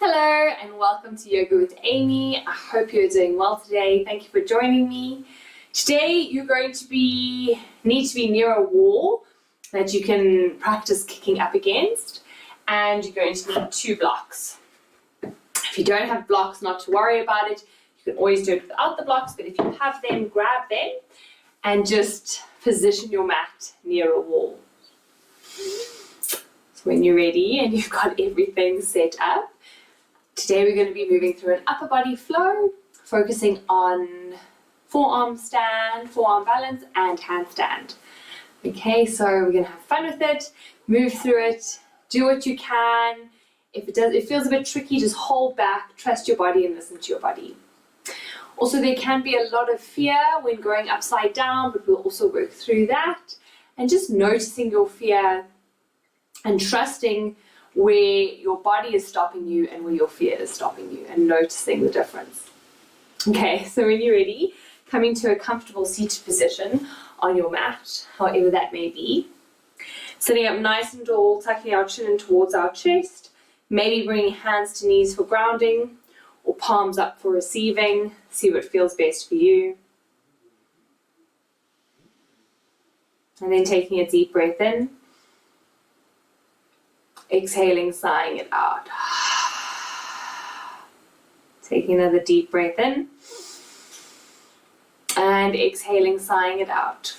Hello and welcome to Yoga with Amy. I hope you're doing well today. Thank you for joining me. Today you're going to need to be near a wall that you can practice kicking up against, and you're going to need 2 blocks. If you don't have blocks, not to worry about it. You can always do it without the blocks, but if you have them, grab them and just position your mat near a wall. So when you're ready and you've got everything set up, today we're going to be moving through an upper body flow, focusing on forearm stand, forearm balance, and handstand. Okay, so we're going to have fun with it, move through it, do what you can. If it feels a bit tricky, just hold back, trust your body and listen to your body. Also, there can be a lot of fear when going upside down, but we'll also work through that. And just noticing your fear and trusting where your body is stopping you and where your fear is stopping you, and noticing the difference. Okay, so when you're ready, coming to a comfortable seated position on your mat, however that may be. Sitting up nice and tall, tucking our chin in towards our chest, maybe bringing hands to knees for grounding, or palms up for receiving. See what feels best for you. And then taking a deep breath in. Exhaling, sighing it out. Taking another deep breath in. And exhaling, sighing it out.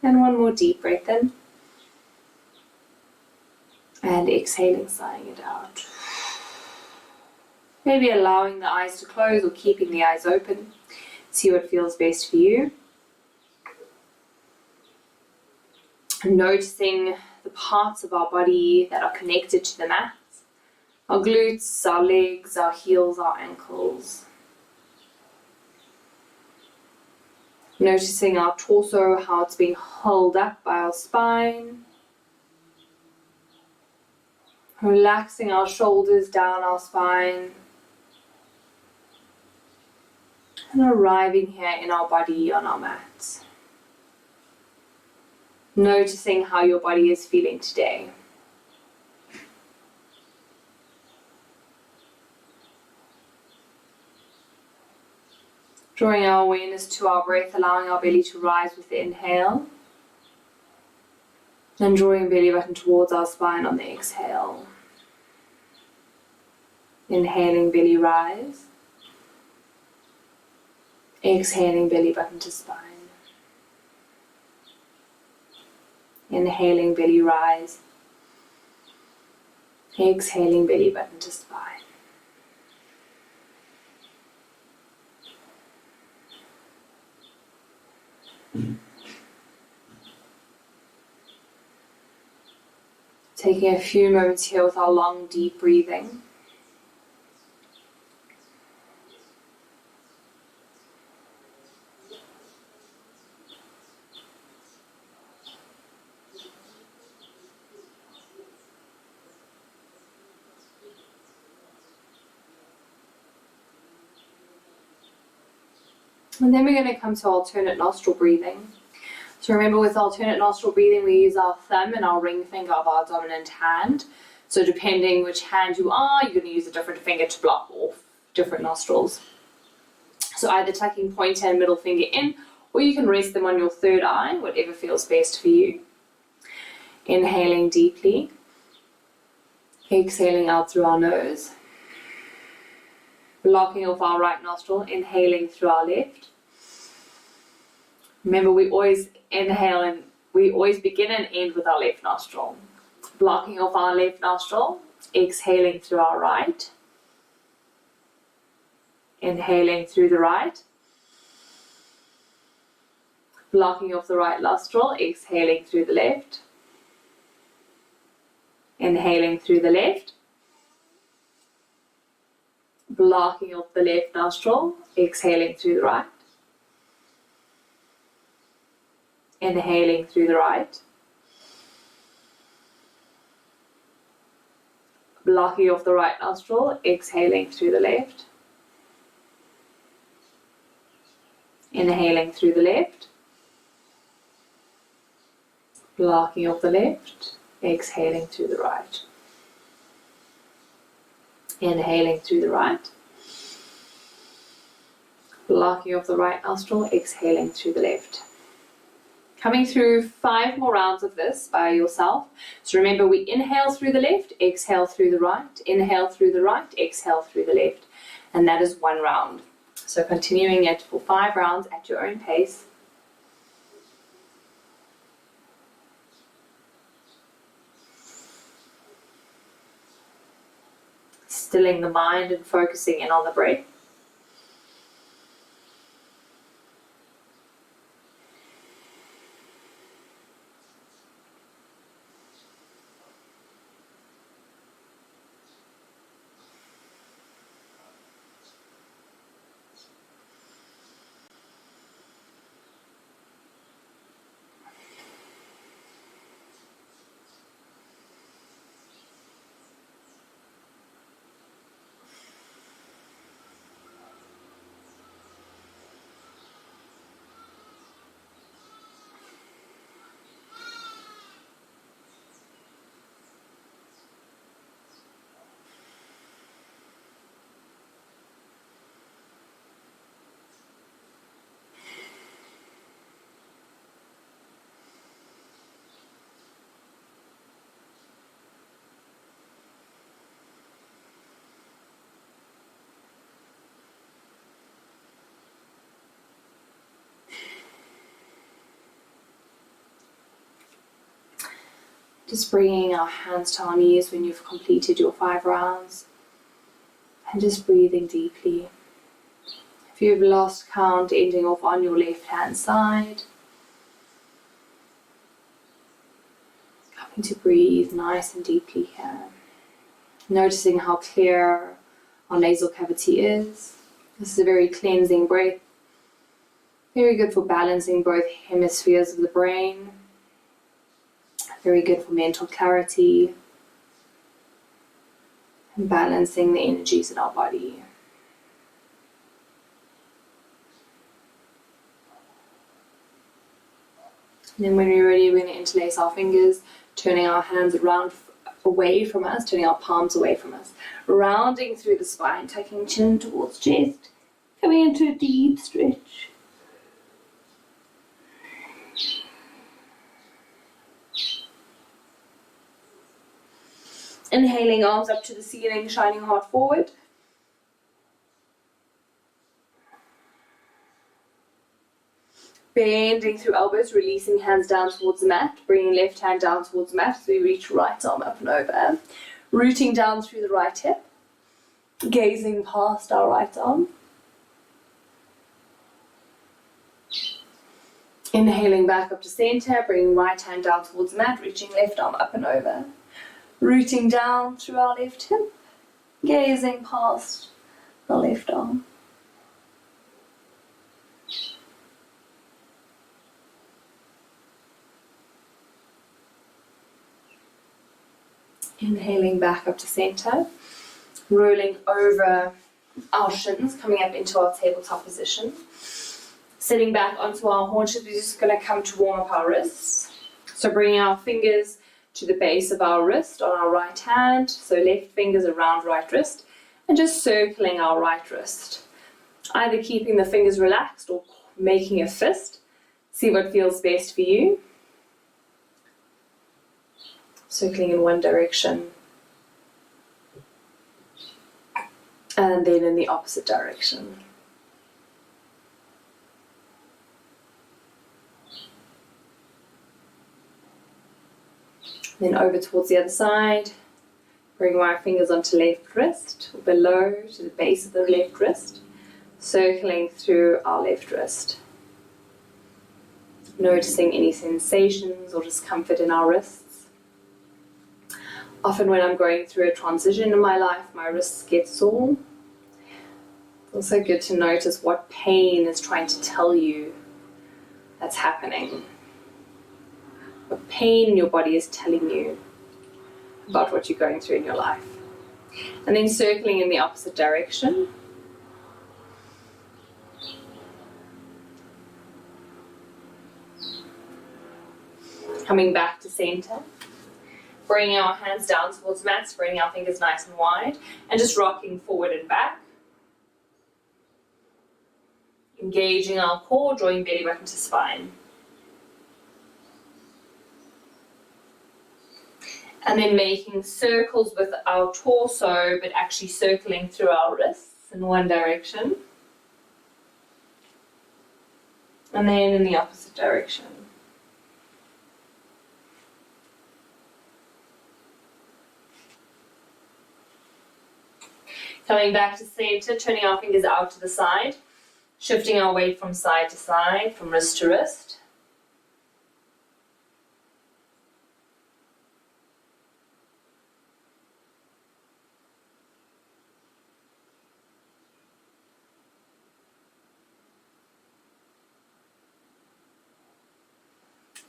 And one more deep breath in. And exhaling, sighing it out. Maybe allowing the eyes to close or keeping the eyes open. See what feels best for you. Noticing the parts of our body that are connected to the mat. Our glutes, our legs, our heels, our ankles. Noticing our torso, how it's being held up by our spine. Relaxing our shoulders down our spine. And arriving here in our body on our mat. Noticing how your body is feeling today. Drawing our awareness to our breath, allowing our belly to rise with the inhale. And drawing belly button towards our spine on the exhale. Inhaling, belly rise. Exhaling, belly button to spine. Inhaling, belly rise. Exhaling, belly button to spine. Taking a few moments here with our long, deep breathing. And then we're going to come to alternate nostril breathing. So remember, with alternate nostril breathing, we use our thumb and our ring finger of our dominant hand. So depending which hand you are, you're going to use a different finger to block off different nostrils. So either tucking pointer and middle finger in, or you can rest them on your third eye, whatever feels best for you. Inhaling deeply. Exhaling out through our nose. Blocking off our right nostril, inhaling through our left. Remember, we always inhale and we always begin and end with our left nostril. Blocking off our left nostril, exhaling through our right. Inhaling through the right. Blocking off the right nostril, exhaling through the left. Inhaling through the left. Blocking off the left nostril, exhaling through the right. Inhaling through the right. Blocking off the right nostril, exhaling through the left. Inhaling through the left. Blocking off the left, exhaling through the right. Inhaling through the right. Blocking off the right nostril, exhaling through the left. Coming through 5 more rounds of this by yourself. So remember, we inhale through the left, exhale through the right, inhale through the right, exhale through the left. And that is 1 round. So continuing it for 5 rounds at your own pace. Stilling the mind and focusing in on the breath. Just bringing our hands to our knees when you've completed your 5 rounds. And just breathing deeply. If you've lost count, ending off on your left hand side. Coming to breathe nice and deeply here. Noticing how clear our nasal cavity is. This is a very cleansing breath. Very good for balancing both hemispheres of the brain. Very good for mental clarity and balancing the energies in our body. And then when we're ready, we're going to interlace our fingers, turning our hands around away from us, turning our palms away from us, rounding through the spine, taking chin towards chest, coming into a deep stretch. Inhaling, arms up to the ceiling, shining heart forward. Bending through elbows, releasing hands down towards the mat, bringing left hand down towards the mat as we reach right arm up and over. Rooting down through the right hip, gazing past our right arm. Inhaling back up to center, bringing right hand down towards the mat, reaching left arm up and over. Rooting down through our left hip, gazing past the left arm. Inhaling back up to center, rolling over our shins, coming up into our tabletop position. Sitting back onto our haunches, we're just going to come to warm up our wrists. So bringing our fingers to the base of our wrist on our right hand, so left fingers around right wrist, and just circling our right wrist. Either keeping the fingers relaxed or making a fist. See what feels best for you. Circling in one direction, and then in the opposite direction. Then over towards the other side, bring our fingers onto left wrist, or below to the base of the left wrist, circling through our left wrist. Noticing any sensations or discomfort in our wrists. Often when I'm going through a transition in my life, my wrists get sore. It's also good to notice what pain is trying to tell you that's happening. What pain in your body is telling you about what you're going through in your life. And then circling in the opposite direction. Coming back to center. Bringing our hands down towards the mat, spreading our fingers nice and wide, and just rocking forward and back. Engaging our core, drawing belly button to spine. And then making circles with our torso, but actually circling through our wrists in one direction. And then in the opposite direction. Coming back to center, turning our fingers out to the side, shifting our weight from side to side, from wrist to wrist.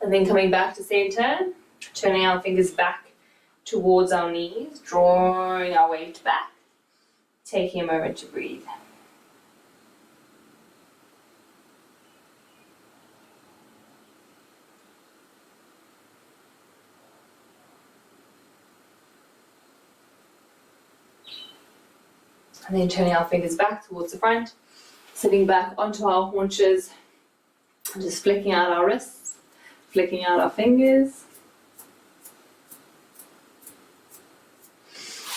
And then coming back to center, turning our fingers back towards our knees, drawing our weight back, taking a moment to breathe. And then turning our fingers back towards the front, sitting back onto our haunches, and just flicking out our wrists. Flicking out our fingers.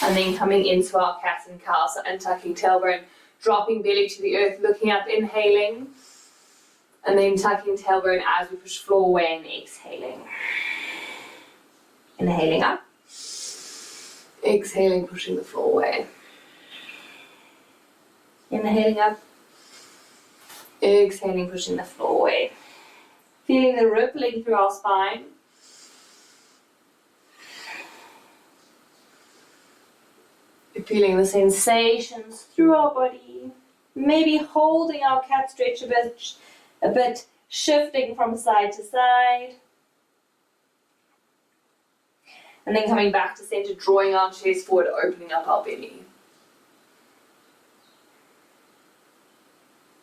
And then coming into our cat and cow, so untucking tailbone, dropping belly to the earth, looking up, inhaling. And then tucking tailbone as we push floor away and exhaling. Inhaling up. Exhaling, pushing the floor away. Inhaling up. Exhaling, pushing the floor away. Feeling the rippling through our spine. Feeling the sensations through our body. Maybe holding our cat stretch a bit, shifting from side to side. And then coming back to center, drawing our chest forward, opening up our belly.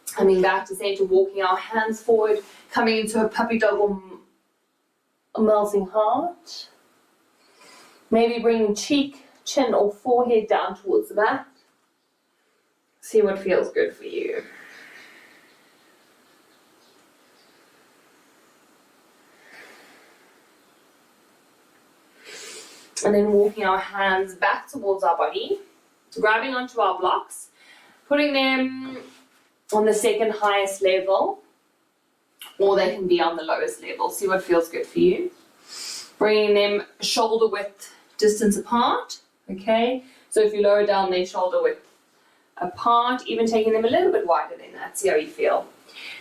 Coming back to center, walking our hands forward, coming into a puppy dog or a melting heart. Maybe bringing cheek, chin or forehead down towards the mat. See what feels good for you. And then walking our hands back towards our body, grabbing onto our blocks, putting them on the second highest level, or they can be on the lowest level. See what feels good for you. Bringing them shoulder width distance apart, okay? So if you lower down, they shoulder width apart, even taking them a little bit wider than that. See how you feel.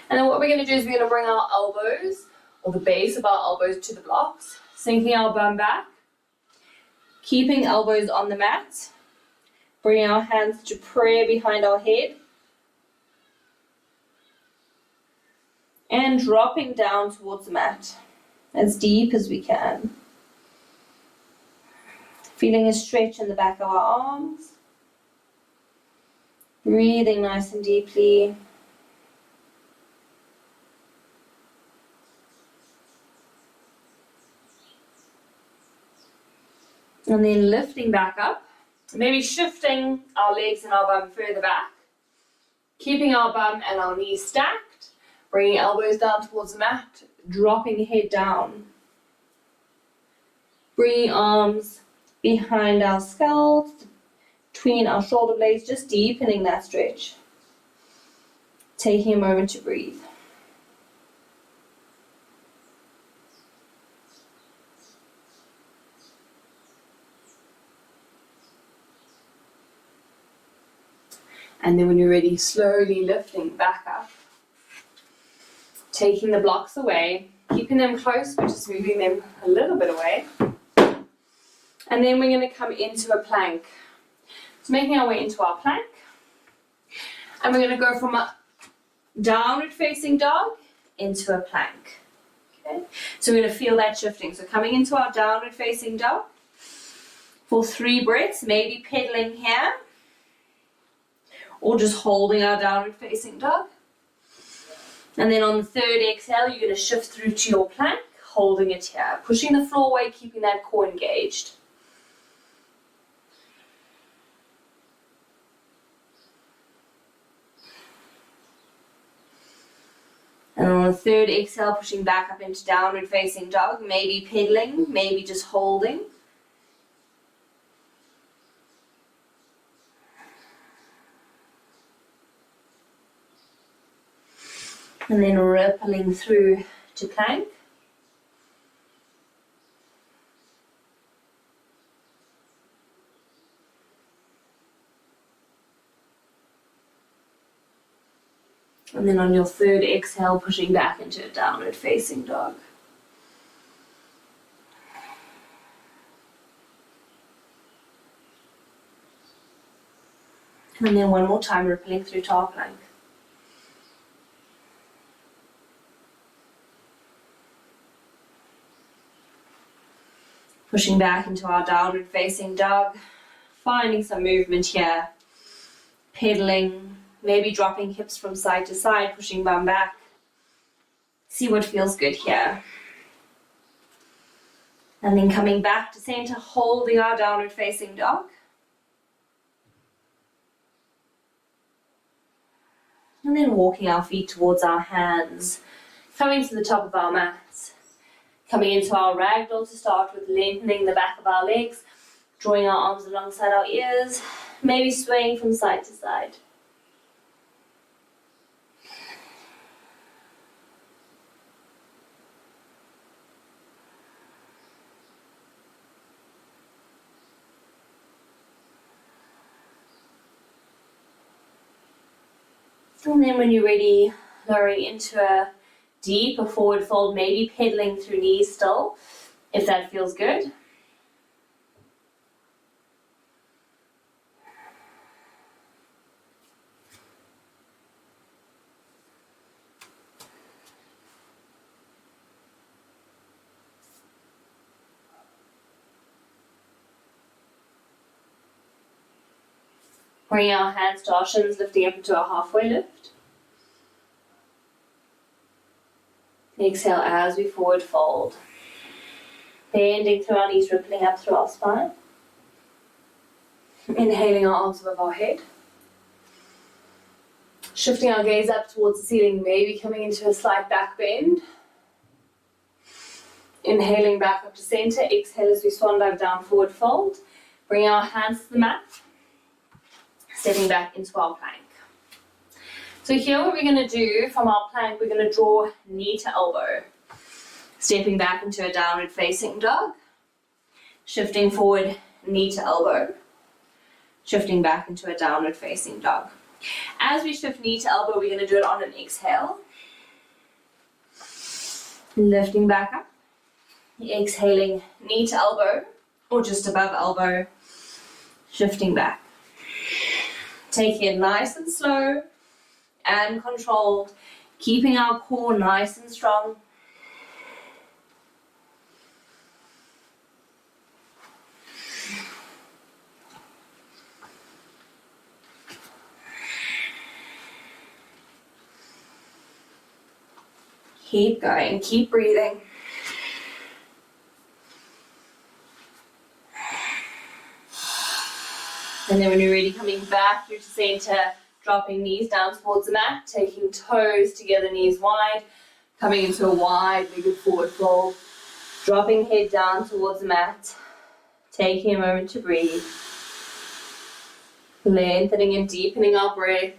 And then what we're going to do is we're going to bring our elbows, or the base of our elbows, to the blocks, sinking our bum back, keeping elbows on the mat, bringing our hands to prayer behind our head, and dropping down towards the mat as deep as we can. Feeling a stretch in the back of our arms. Breathing nice and deeply. And then lifting back up. Maybe shifting our legs and our bum further back. Keeping our bum and our knees stacked. Bringing elbows down towards the mat, dropping head down. Bringing arms behind our skull, between our shoulder blades, just deepening that stretch. Taking a moment to breathe. And then when you're ready, slowly lifting back up. Taking the blocks away, keeping them close, but just moving them a little bit away. And then we're going to come into a plank. So making our way into our plank. And we're going to go from a downward facing dog into a plank. Okay? So we're going to feel that shifting. So coming into our downward facing dog for 3 breaths, maybe pedaling here, or just holding our downward facing dog. And then on the 3rd exhale, you're going to shift through to your plank, holding it here. Pushing the floor away, keeping that core engaged. And on the third exhale, pushing back up into downward facing dog, maybe pedaling, maybe just holding. And then rippling through to plank. And then on your third exhale, pushing back into a downward facing dog. And then one more time, rippling through to our plank. Pushing back into our downward facing dog, finding some movement here, pedaling, maybe dropping hips from side to side, pushing bum back. See what feels good here. And then coming back to center, holding our downward facing dog. And then walking our feet towards our hands, coming to the top of our mats. Coming into our ragdoll to start with, lengthening the back of our legs, drawing our arms alongside our ears, maybe swaying from side to side. And then when you're ready, lowering into a deeper forward fold, maybe pedaling through knees still, if that feels good. Bring our hands to our shins, lifting up into a halfway lift. Exhale as we forward fold. Bending through our knees, rippling up through our spine. Inhaling our arms above our head. Shifting our gaze up towards the ceiling, maybe coming into a slight back bend. Inhaling back up to center. Exhale as we swan dive down, forward fold. Bring our hands to the mat. Stepping back into our plank. So here what we're going to do from our plank, we're going to draw knee to elbow. Stepping back into a downward facing dog. Shifting forward, knee to elbow. Shifting back into a downward facing dog. As we shift knee to elbow, we're going to do it on an exhale. Lifting back up. Exhaling, knee to elbow or just above elbow. Shifting back. Taking it nice and slow and controlled, keeping our core nice and strong. Keep going, keep breathing. And then when you're ready, coming back through to center, dropping knees down towards the mat, taking toes together, knees wide, coming into a wide, legged forward fold, dropping head down towards the mat, taking a moment to breathe, lengthening and deepening our breath.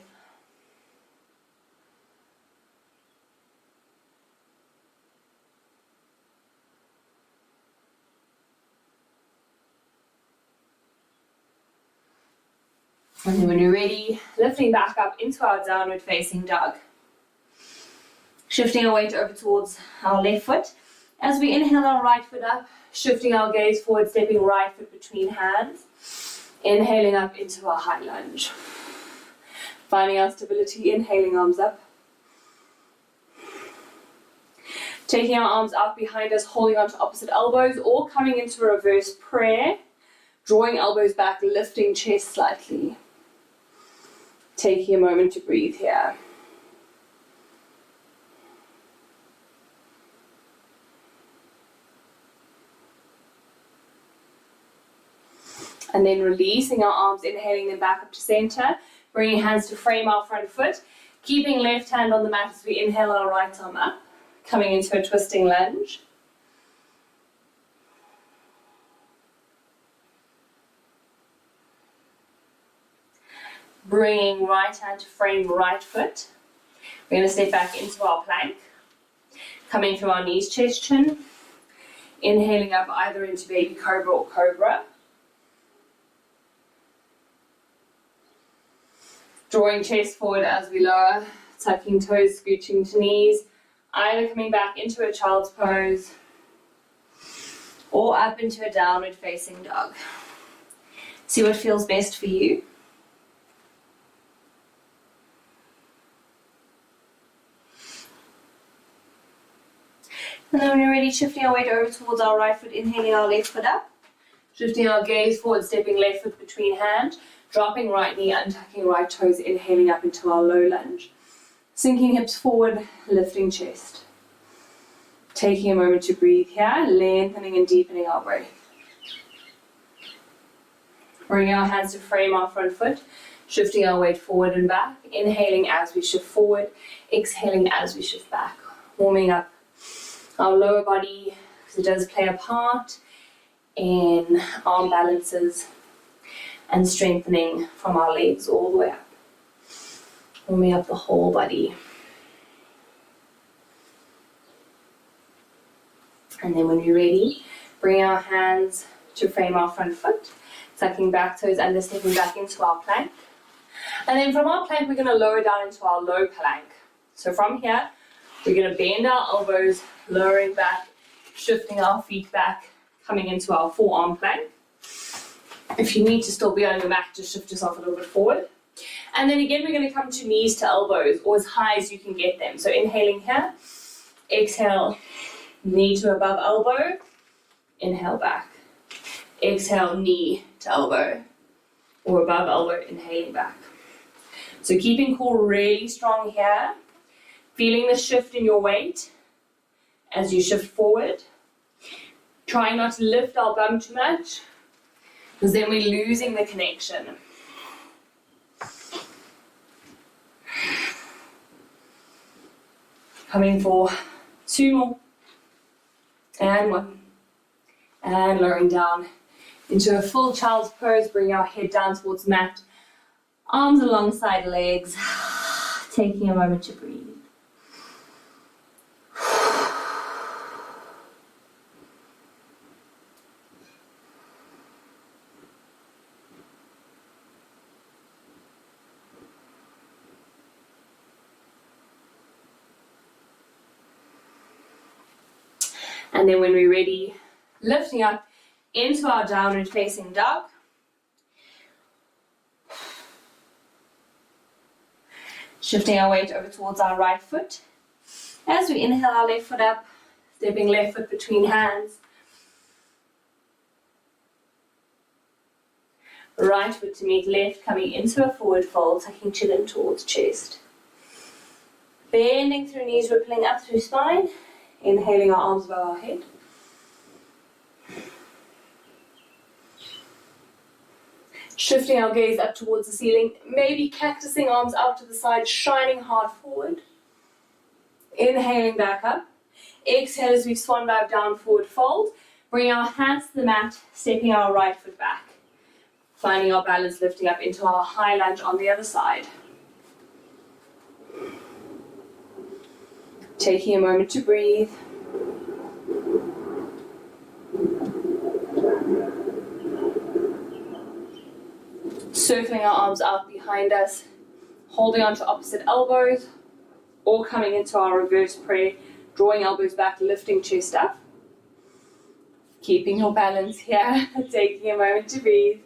And then when you're ready, lifting back up into our downward facing dog. Shifting our weight over towards our left foot. As we inhale our right foot up, shifting our gaze forward, stepping right foot between hands. Inhaling up into our high lunge. Finding our stability, inhaling arms up. Taking our arms out behind us, holding onto opposite elbows, or coming into reverse prayer. Drawing elbows back, lifting chest slightly. Taking a moment to breathe here. And then releasing our arms, inhaling them back up to center. Bringing hands to frame our front foot. Keeping left hand on the mat as we inhale our right arm up. Coming into a twisting lunge. Bringing right hand to frame right foot. We're going to step back into our plank. Coming through our knees, chest, chin. Inhaling up either into baby cobra or cobra. Drawing chest forward as we lower, tucking toes, scooching to knees, either coming back into a child's pose or up into a downward facing dog. See what feels best for you. And then when you're ready, shifting our weight over towards our right foot, inhaling our left foot up, shifting our gaze forward, stepping left foot between hands. Dropping right knee, untucking right toes, inhaling up into our low lunge. Sinking hips forward, lifting chest. Taking a moment to breathe here, lengthening and deepening our breath. Bringing our hands to frame our front foot, shifting our weight forward and back. Inhaling as we shift forward, exhaling as we shift back. Warming up our lower body, because it does play a part in arm balances. And strengthening from our legs all the way up. Warming up the whole body. And then when you're ready, bring our hands to frame our front foot, tucking back toes under, stepping back into our plank. And then from our plank, we're going to lower down into our low plank. So from here, we're going to bend our elbows, lowering back, shifting our feet back, coming into our forearm plank. If you need to still be on your mat, just shift yourself a little bit forward. And then again, we're going to come to knees to elbows, or as high as you can get them. So inhaling here, exhale, knee to above elbow, inhale back. Exhale, knee to elbow, or above elbow, inhaling back. So keeping core really strong here, feeling the shift in your weight as you shift forward. Trying not to lift our bum too much, because then we're losing the connection. Coming for 2 more. And 1. And lowering down into a full child's pose, bringing our head down towards the mat. Arms alongside legs. Taking a moment to breathe. And then when we're ready, lifting up into our downward facing dog. Shifting our weight over towards our right foot. As we inhale our left foot up, stepping left foot between hands. Right foot to meet left, coming into a forward fold, tucking chin in towards chest. Bending through knees, rippling up through spine. Inhaling our arms above our head. Shifting our gaze up towards the ceiling, maybe cactusing arms out to the side, shining hard forward. Inhaling back up. Exhale as we swan dive down, forward fold. Bring our hands to the mat, stepping our right foot back. Finding our balance, lifting up into our high lunge on the other side. Taking a moment to breathe. Circling our arms out behind us, holding on to opposite elbows, or coming into our reverse prayer, drawing elbows back, lifting chest up. Keeping your balance here, taking a moment to breathe.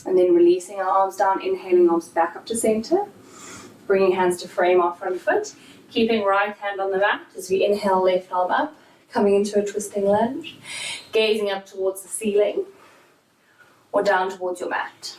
And then releasing our arms down, inhaling arms back up to center. Bringing hands to frame our front foot. Keeping right hand on the mat as we inhale, left arm up. Coming into a twisting lunge. Gazing up towards the ceiling or down towards your mat.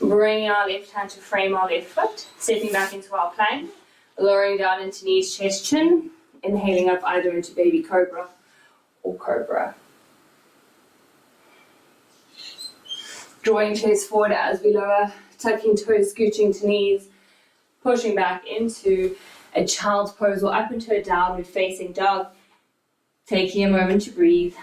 Bringing our left hand to frame our left foot, stepping back into our plank, lowering down into knees, chest, chin, inhaling up either into baby cobra or cobra. Drawing chest forward as we lower, tucking toes, scooching to knees, pushing back into a child's pose or up into a downward facing dog. Taking a moment to breathe.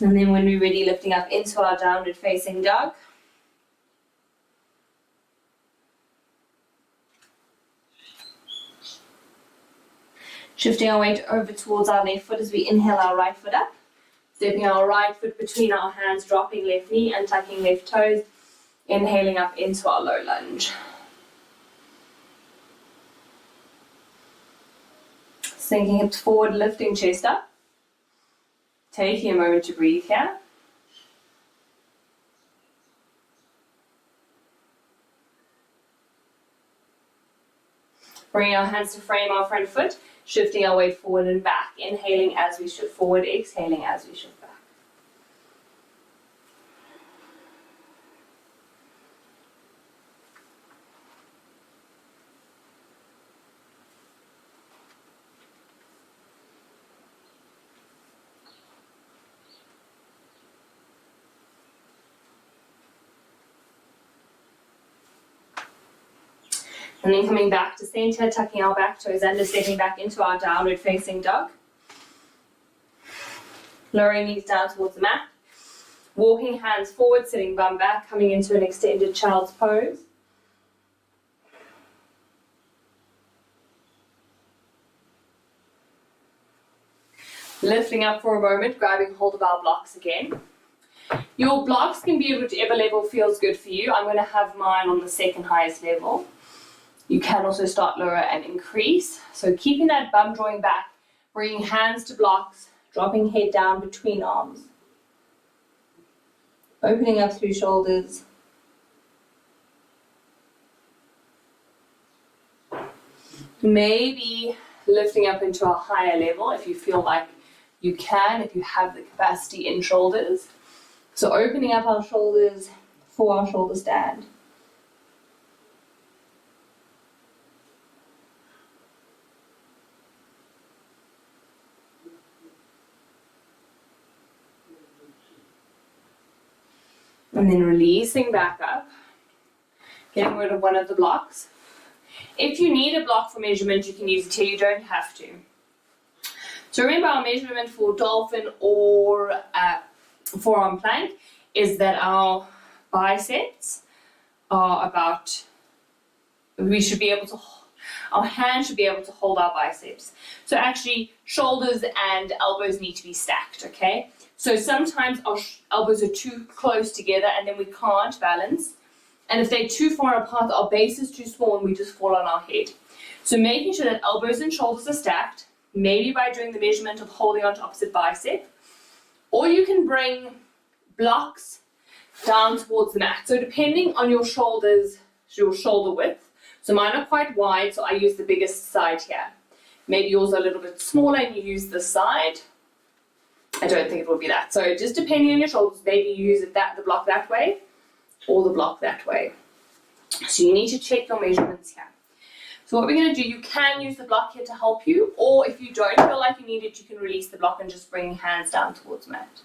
And then when we're ready, lifting up into our downward facing dog. Shifting our weight over towards our left foot as we inhale our right foot up. Stepping our right foot between our hands, dropping left knee and tucking left toes. Inhaling up into our low lunge. Sinking hips forward, lifting chest up. Taking a moment to breathe here. Bringing our hands to frame our front foot, shifting our weight forward and back. Inhaling as we shift forward, exhaling as we shift back. And then coming back to center, tucking our back toes under, stepping back into our downward facing dog. Lowering knees down towards the mat. Walking hands forward, sitting bum back, coming into an extended child's pose. Lifting up for a moment, grabbing hold of our blocks again. Your blocks can be at whichever level feels good for you. I'm going to have mine on the second highest level. You can also start lower and increase. So keeping that bum drawing back, bringing hands to blocks, dropping head down between arms. Opening up through shoulders. Maybe lifting up into a higher level if you feel like you can, if you have the capacity in shoulders. So opening up our shoulders for our shoulder stand. And then releasing back up, getting rid of one of the blocks. If you need a block for measurement, you can use it here, you don't have to. So remember, our measurement for dolphin or forearm plank is that our biceps are about, our hands should be able to hold our biceps. So actually, shoulders and elbows need to be stacked, okay? So sometimes our elbows are too close together and then we can't balance. And if they're too far apart, our base is too small and we just fall on our head. So making sure that elbows and shoulders are stacked, maybe by doing the measurement of holding onto opposite bicep, or you can bring blocks down towards the mat. So depending on your shoulders, your shoulder width, so mine are quite wide, so I use the biggest side here. Maybe yours are a little bit smaller and you use this side. I don't think it will be that. So just depending on your shoulders, maybe you use the block that way or the block that way. So you need to check your measurements here. So what we're going to do, you can use the block here to help you, or if you don't feel like you need it, you can release the block and just bring hands down towards the mat.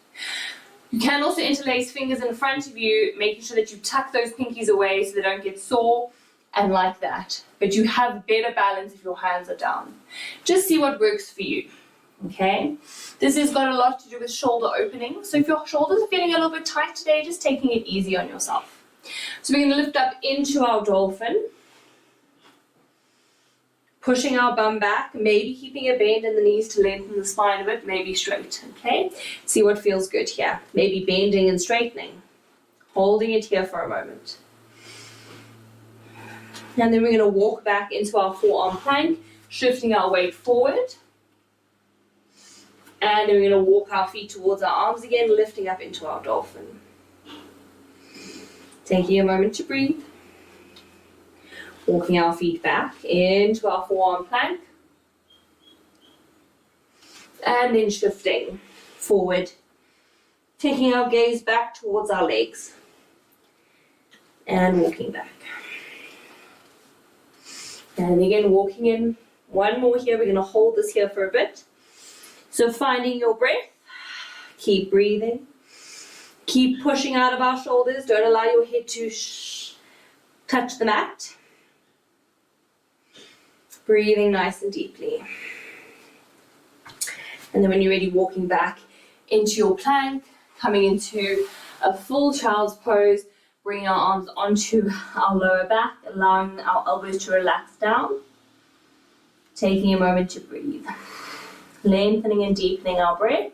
You can also interlace fingers in front of you, making sure that you tuck those pinkies away so they don't get sore, and like that. But you have better balance if your hands are down. Just see what works for you. Okay, this has got a lot to do with shoulder opening. So if your shoulders are feeling a little bit tight today, just taking it easy on yourself. So we're going to lift up into our dolphin. Pushing our bum back, maybe keeping a bend in the knees to lengthen the spine a bit, maybe straight, okay? See what feels good here. Maybe bending and straightening. Holding it here for a moment. And then we're going to walk back into our forearm plank, shifting our weight forward. And then we're going to walk our feet towards our arms again, lifting up into our dolphin. Taking a moment to breathe. Walking our feet back into our forearm plank. And then shifting forward. Taking our gaze back towards our legs. And walking back. And again, walking in. One more here. We're going to hold this here for a bit. So finding your breath. Keep breathing. Keep pushing out of our shoulders. Don't allow your head to touch the mat. Breathing nice and deeply. And then when you're ready, walking back into your plank, coming into a full child's pose, bringing our arms onto our lower back, allowing our elbows to relax down. Taking a moment to breathe. Lengthening and deepening our breath.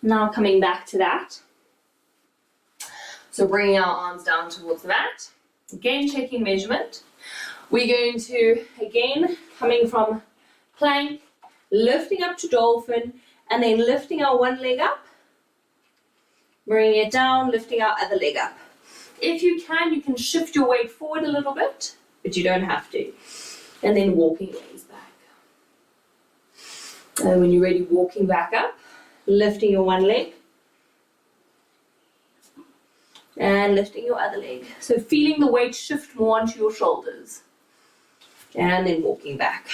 Now coming back to that. So bringing our arms down towards the mat. Again, checking measurement. We're going to, again, coming from plank, lifting up to dolphin, and then lifting our one leg up. Bringing it down, lifting our other leg up. If you can shift your weight forward a little bit, but you don't have to. And then walking legs back. And when you're ready, walking back up. Lifting your one leg and lifting your other leg. So feeling the weight shift more onto your shoulders and then walking back.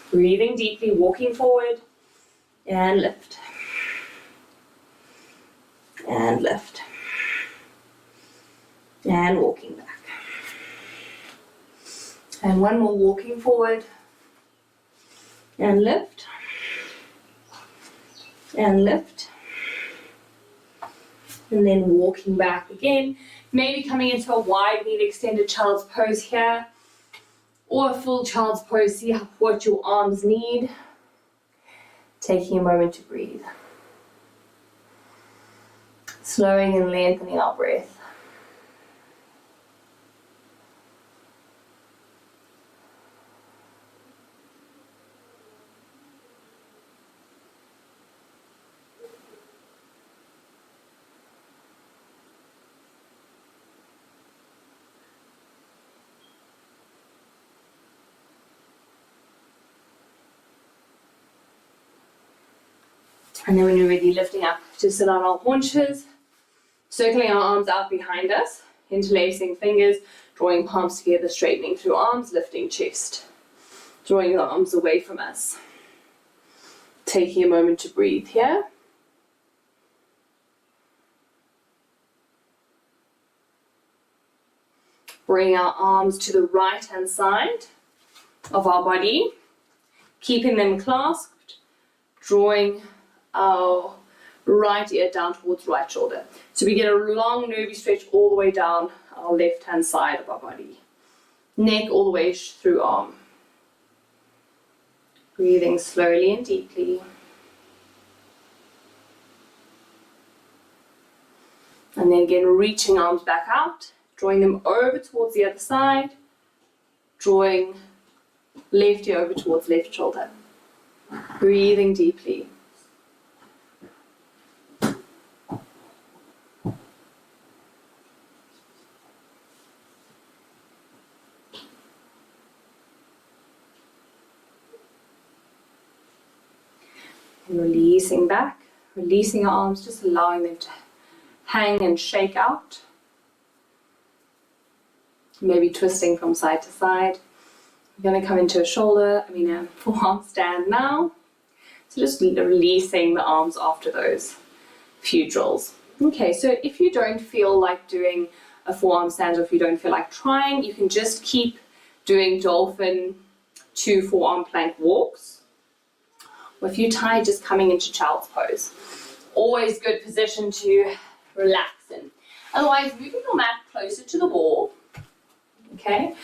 Breathing deeply, walking forward and lift and lift and walking back. And one more, walking forward and lift, and lift, and then walking back again, maybe coming into a wide knee extended child's pose here, or a full child's pose, see what your arms need, taking a moment to breathe, slowing and lengthening our breath. And then when you're ready, lifting up to sit on our haunches, circling our arms out behind us, interlacing fingers, drawing palms together, straightening through arms, lifting chest, drawing the arms away from us. Taking a moment to breathe here. Bring our arms to the right-hand side of our body, keeping them clasped, drawing our right ear down towards right shoulder. So we get a long nervy stretch all the way down our left-hand side of our body. Neck all the way through arm. Breathing slowly and deeply. And then again, reaching arms back out, drawing them over towards the other side, drawing left ear over towards left shoulder. Breathing deeply. And releasing back, releasing our arms, just allowing them to hang and shake out. Maybe twisting from side to side. We're going to come into a forearm stand now. So just releasing the arms after those few drills. Okay, so if you don't feel like doing a forearm stand, or if you don't feel like trying, you can just keep doing dolphin to forearm plank walks. Or if you're tired, just coming into child's pose. Always good position to relax in. Otherwise, moving your mat closer to the wall. Okay,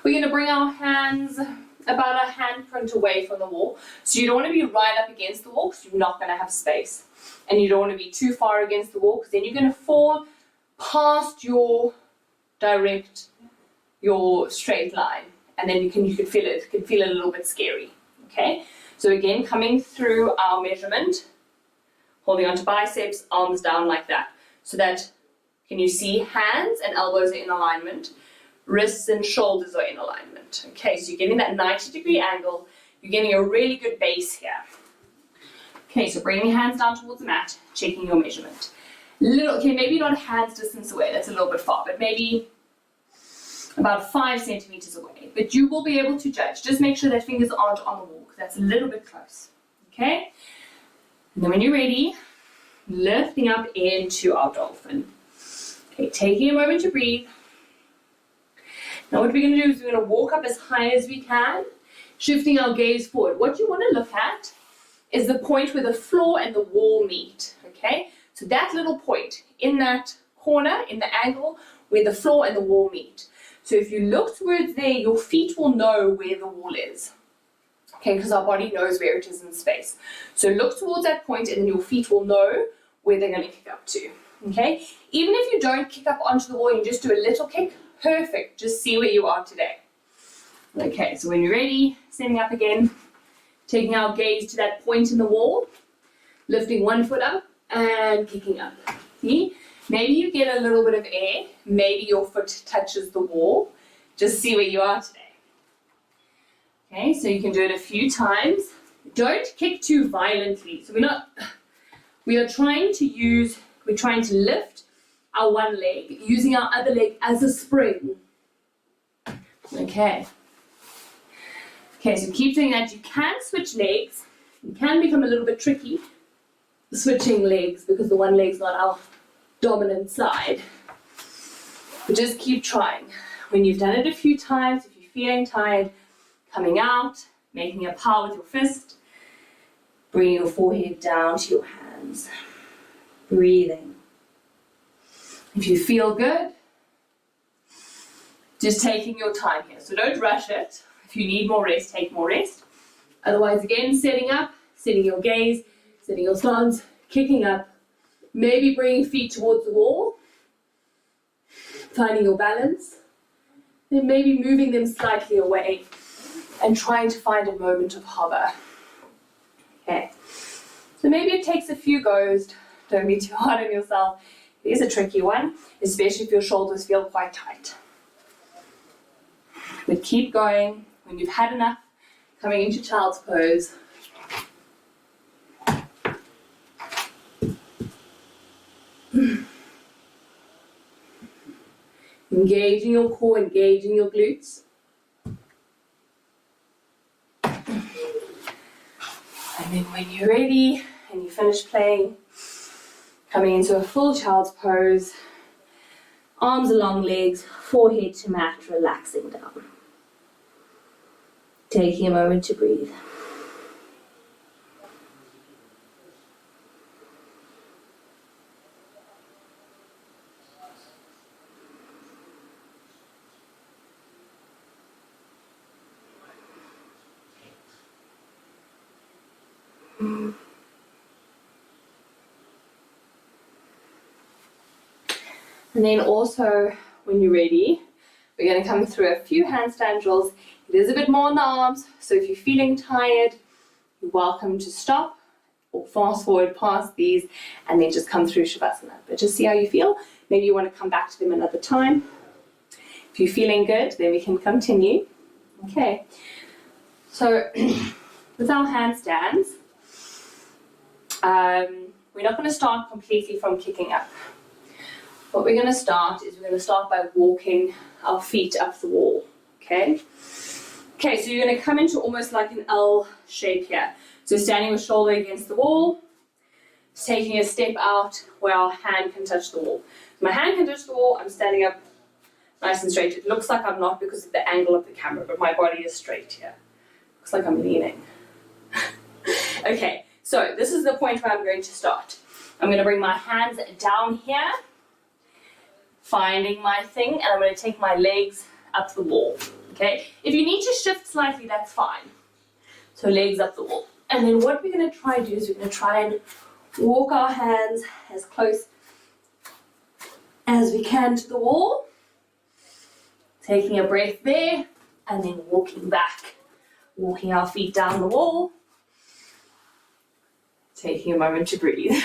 we're going to bring our hands about a handprint away from the wall. So you don't want to be right up against the wall because you're not going to have space. And you don't want to be too far against the wall because then you're going to fall past your straight line. And then you can feel it. It can feel a little bit scary. Okay, so again, coming through our measurement, holding onto biceps, arms down like that. So that, can you see, hands and elbows are in alignment, wrists and shoulders are in alignment. Okay, so you're getting that 90-degree angle. You're getting a really good base here. Okay, so bringing your hands down towards the mat, checking your measurement. Okay, maybe not a hand's distance away, that's a little bit far, but maybe about 5 centimeters away. But you will be able to judge. Just make sure that fingers aren't on the wall, because that's a little bit close. Okay? And then when you're ready, lifting up into our dolphin. Okay, taking a moment to breathe. Now what we're going to do is we're going to walk up as high as we can, shifting our gaze forward. What you want to look at is the point where the floor and the wall meet. Okay? So that little point in that corner, in the angle where the floor and the wall meet. So if you look towards there, your feet will know where the wall is. Okay, because our body knows where it is in space. So look towards that point and then your feet will know where they're going to kick up to. Okay? Even if you don't kick up onto the wall, you just do a little kick, perfect. Just see where you are today. Okay, so when you're ready, standing up again, taking our gaze to that point in the wall, lifting one foot up and kicking up. See? Maybe you get a little bit of air, maybe your foot touches the wall. Just see where you are today. Okay, so you can do it a few times. Don't kick too violently. So we're trying to lift our one leg, using our other leg as a spring. Okay. Okay, so keep doing that. You can switch legs. It can become a little bit tricky, switching legs, because the one leg's not our dominant side. But just keep trying. When you've done it a few times, if you're feeling tired, coming out, making a power with your fist, bringing your forehead down to your hands, breathing. If you feel good, just taking your time here. So don't rush it. If you need more rest, take more rest. Otherwise, again, setting up, setting your gaze, setting your stance, kicking up, maybe bringing feet towards the wall, finding your balance, then maybe moving them slightly away and trying to find a moment of hover. Okay, so maybe it takes a few goes. Don't be too hard on yourself. It is a tricky one, especially if your shoulders feel quite tight. But keep going. When you've had enough, coming into child's pose. Engaging your core, engaging your glutes. And then when you're ready and you finish playing, coming into a full child's pose, arms along legs, forehead to mat, relaxing down. Taking a moment to breathe. And then also, when you're ready, we're going to come through a few handstand drills. It is a bit more on the arms, so if you're feeling tired, you're welcome to stop or fast forward past these and then just come through Shavasana. But just see how you feel. Maybe you want to come back to them another time. If you're feeling good, then we can continue. Okay, so with our handstands, we're not going to start completely from kicking up. What we're going to start is by walking our feet up the wall, okay? Okay, so you're going to come into almost like an L shape here. So standing with shoulder against the wall, taking a step out where our hand can touch the wall. My hand can touch the wall, I'm standing up nice and straight. It looks like I'm not because of the angle of the camera, but my body is straight here. Looks like I'm leaning. Okay, so this is the point where I'm going to start. I'm going to bring my hands down here, finding my thing, and I'm going to take my legs up the wall. Okay, if you need to shift slightly, that's fine. So legs up the wall. And then what we're going to try and do is we're going to try and walk our hands as close as we can to the wall. Taking a breath there, and then walking back. Walking our feet down the wall. Taking a moment to breathe.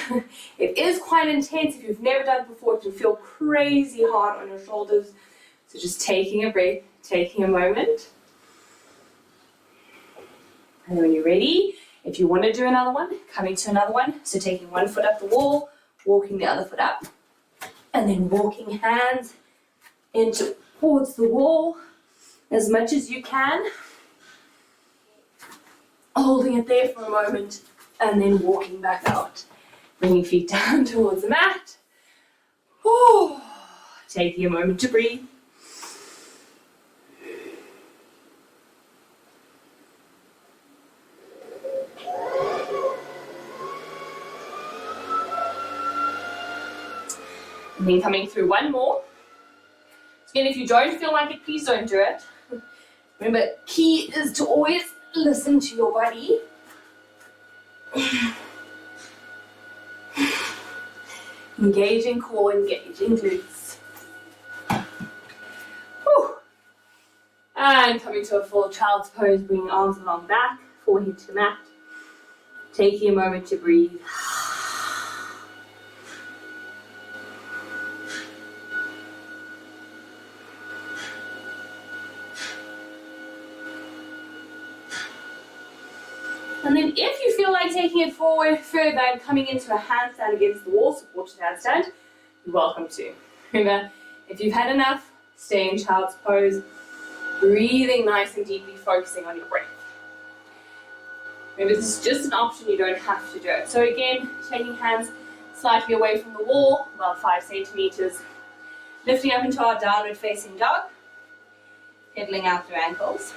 It is quite intense. If you've never done it before, it can feel crazy hard on your shoulders. So just taking a breath, taking a moment. And then when you're ready, if you want to do another one, coming to another one. So taking one foot up the wall, walking the other foot up, and then walking hands into towards the wall as much as you can. Holding it there for a moment, and then walking back out. Bringing feet down towards the mat. Whew. Taking a moment to breathe. And then coming through one more. Again, if you don't feel like it, please don't do it. Remember, key is to always listen to your body. Engaging core, engaging glutes. Whew. And coming to a full child's pose, bringing arms along back, forehead to the mat. Taking a moment to breathe. And then if you feel like taking it forward further and coming into a handstand against the wall, supported handstand, you're welcome to. Remember, if you've had enough, stay in child's pose, breathing nice and deeply, focusing on your breath. Remember, this is just an option, you don't have to do it. So again, taking hands slightly away from the wall, about 5 centimeters, lifting up into our downward facing dog, pedaling out through ankles.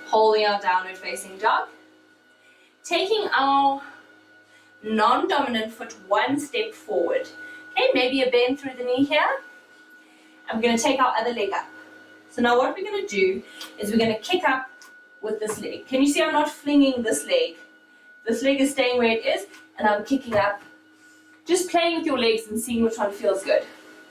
Holding our downward facing dog. Taking our non-dominant foot one step forward. Okay, maybe a bend through the knee here. And we're going to take our other leg up. So now what we're going to do is we're going to kick up with this leg. Can you see I'm not flinging this leg? This leg is staying where it is, and I'm kicking up. Just playing with your legs and seeing which one feels good.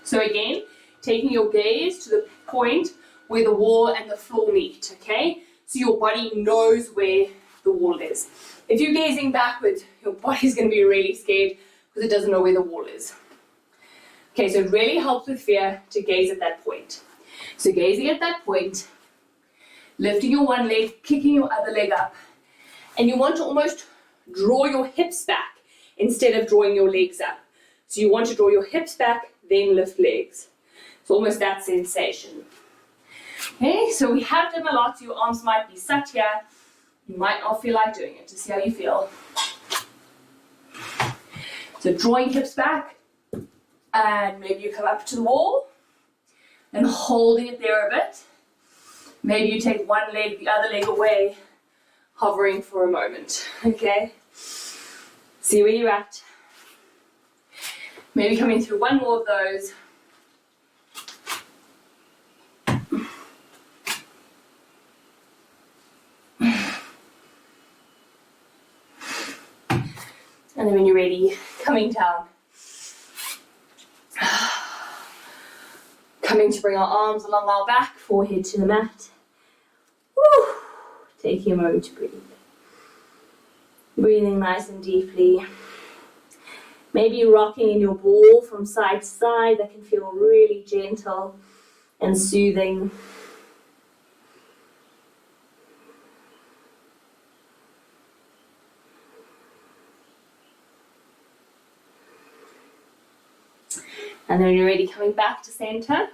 So again, taking your gaze to the point where the wall and the floor meet, okay? So your body knows where the wall is. If you're gazing backwards, your body's going to be really scared because it doesn't know where the wall is. Okay, so it really helps with fear to gaze at that point. So gazing at that point, lifting your one leg, kicking your other leg up, and you want to almost draw your hips back instead of drawing your legs up. So you want to draw your hips back, then lift legs. It's almost that sensation. Okay, so we have done a lot, so your arms might be sat here. You might not feel like doing it, to see how you feel. So drawing hips back, and maybe you come up to the wall, and holding it there a bit. Maybe you take one leg, the other leg away, hovering for a moment, okay? See where you're at. Maybe coming through one more of those. And then when you're ready, coming down. Coming to bring our arms along our back, forehead to the mat. Woo. Taking a moment to breathe. Breathing nice and deeply. Maybe rocking in your ball from side to side. That can feel really gentle and soothing. And then when you're ready, coming back to center.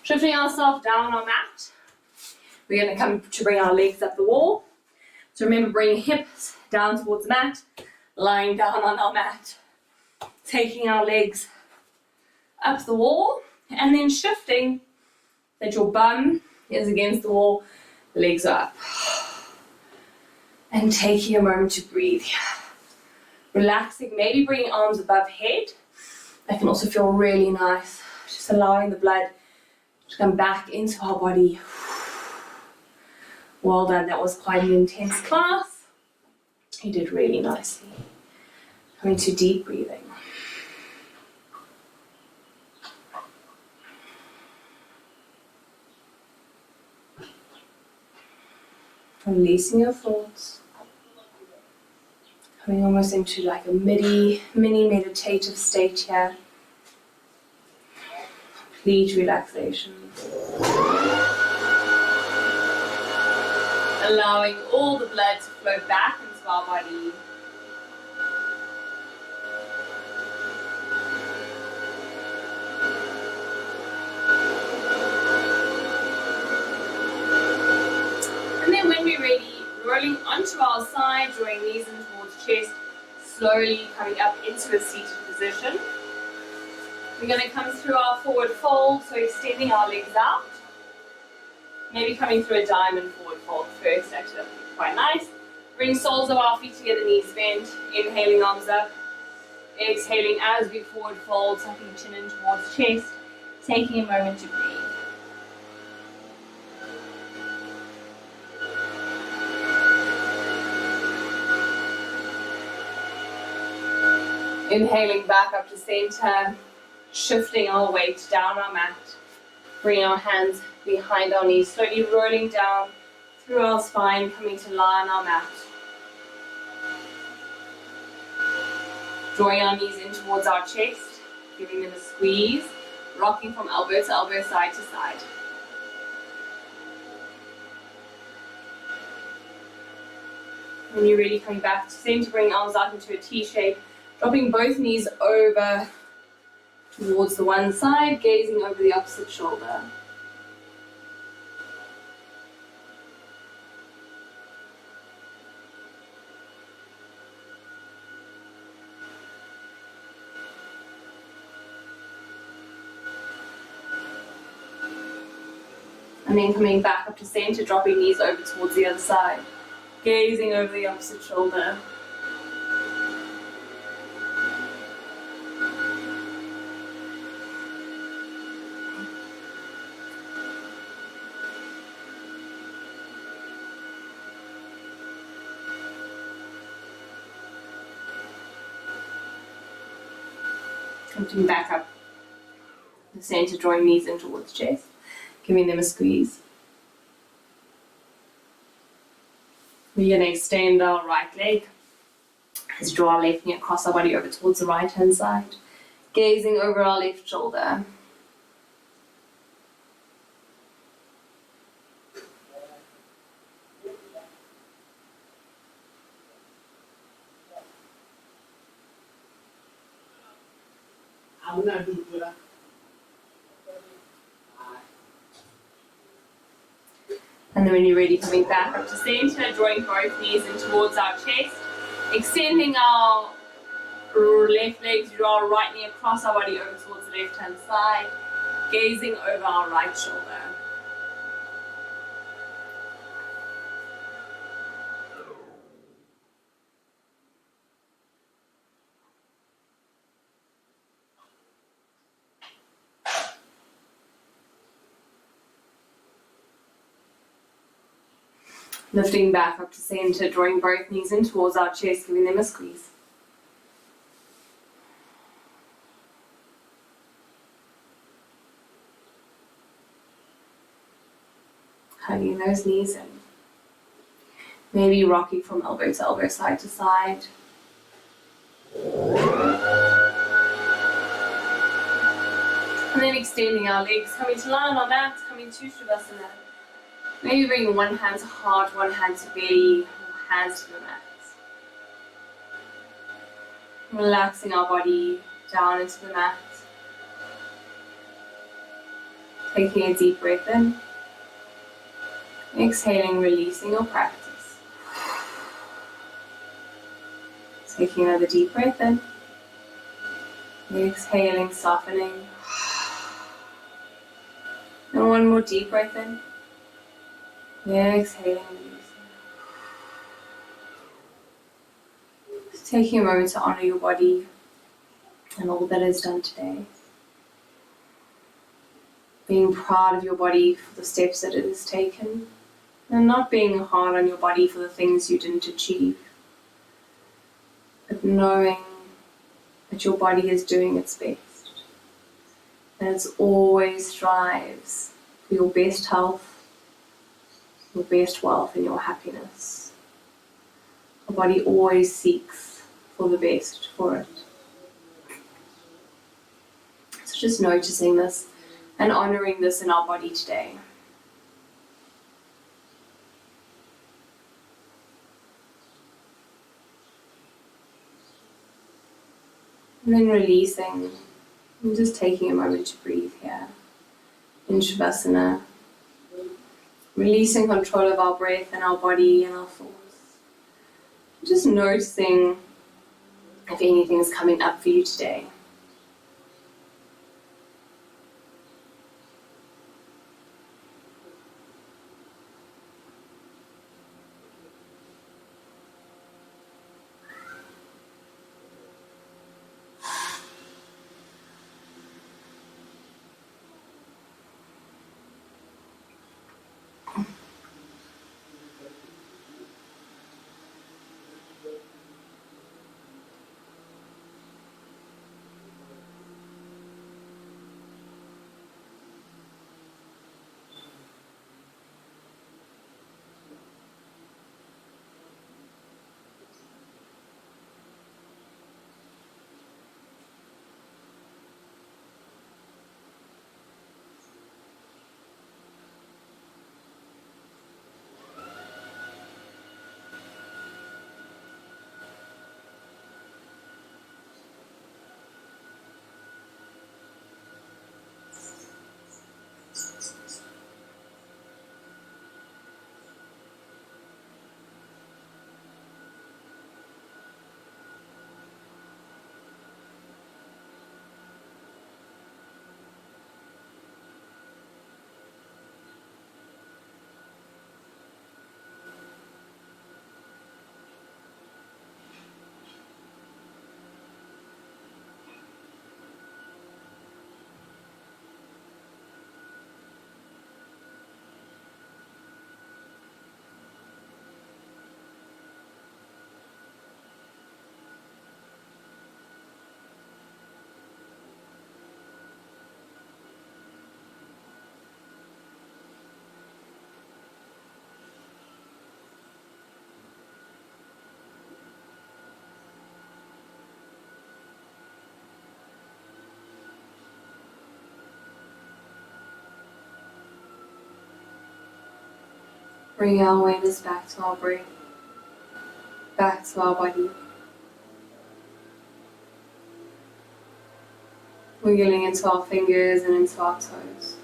Shifting ourselves down our mat. We're going to come to bring our legs up the wall. So remember, bring hips down towards the mat. Lying down on our mat. Taking our legs up the wall. And then shifting that your bum is against the wall. Legs are up. And taking a moment to breathe. Relaxing, maybe bringing arms above head. That can also feel really nice. Just allowing the blood to come back into our body. Well done, that was quite an intense class. You did really nicely. Coming to deep breathing. Releasing your thoughts. Coming almost into like a mini meditative state here. Complete relaxation. Allowing all the blood to flow back into our body. And then when we're ready, rolling onto our side, drawing knees in towards chest, slowly coming up into a seated position. We're going to come through our forward fold, so extending our legs out. Maybe coming through a diamond forward fold first, actually that would be quite nice. Bring soles of our feet together, knees bent, inhaling arms up. Exhaling as we forward fold, sucking chin in towards chest, taking a moment to breathe. Inhaling back up to center, shifting our weight down our mat. Bring our hands behind our knees, slowly rolling down through our spine, coming to lie on our mat. Drawing our knees in towards our chest, giving them a squeeze, rocking from elbow to elbow, side to side. When you're ready, coming back to center, bring arms out into a T shape, dropping both knees over towards the one side, gazing over the opposite shoulder. And then coming back up to center, dropping knees over towards the other side, gazing over the opposite shoulder. Coming back up the center, drawing knees in towards chest, giving them a squeeze. We're going to extend our right leg. Let's draw our left knee across our body over towards the right hand side, gazing over our left shoulder. And then when you're ready, coming back up to center, drawing both knees in towards our chest, extending our left leg to draw our right knee across our body over towards the left hand side, gazing over our right shoulder. Lifting back up to center, drawing both knees in towards our chest, giving them a squeeze. Hugging those knees in. Maybe rocking from elbow to elbow, side to side. And then extending our legs, coming to lie on our mats, coming to Shavasana. Maybe bring one hand to heart, one hand to belly, hands to the mats. Relaxing our body down into the mat. Taking a deep breath in. Exhaling, releasing your practice. Taking another deep breath in. Exhaling, softening. And one more deep breath in. Exhaling, releasing. Just taking a moment to honor your body, and all that is done today. Being proud of your body for the steps that it has taken, and not being hard on your body for the things you didn't achieve, but knowing that your body is doing its best, and it always strives for your best health, your best wealth, and your happiness. Your body always seeks for the best for it. So just noticing this and honoring this in our body today. And then releasing, and just taking a moment to breathe here. In Shavasana, releasing control of our breath and our body and our thoughts. Just noticing if anything is coming up for you today. Bring our awareness back to our breath, back to our body. Wiggling into our fingers and into our toes.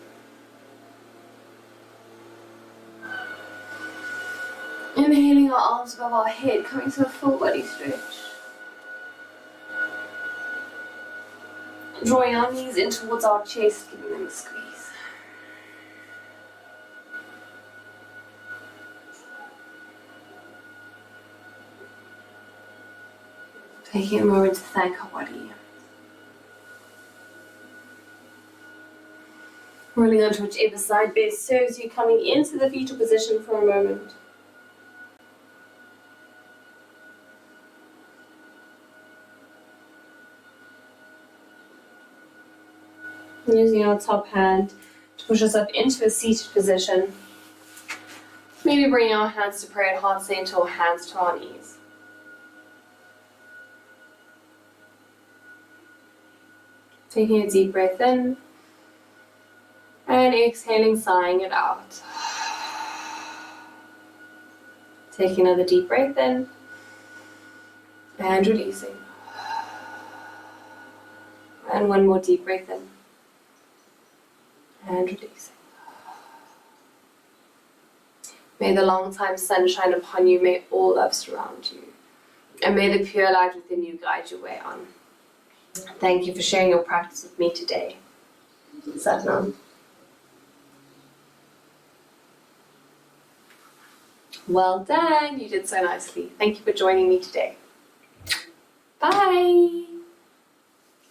Inhaling our arms above our head, coming to a full body stretch. Drawing our knees in towards our chest, giving them a squeeze. Taking a moment to thank our body. Rolling onto whichever side best serves you, coming into the fetal position for a moment. Using our top hand to push us up into a seated position. Maybe bring our hands to prayer at heart center or hands to our knees. Taking a deep breath in and exhaling, sighing it out. Taking another deep breath in and releasing. And one more deep breath in and releasing. May the long time sun shine upon you, may all love surround you, and may the pure light within you guide your way on. Thank you for sharing your practice with me today. Satnam. Well done, you did so nicely. Thank you for joining me today. Bye.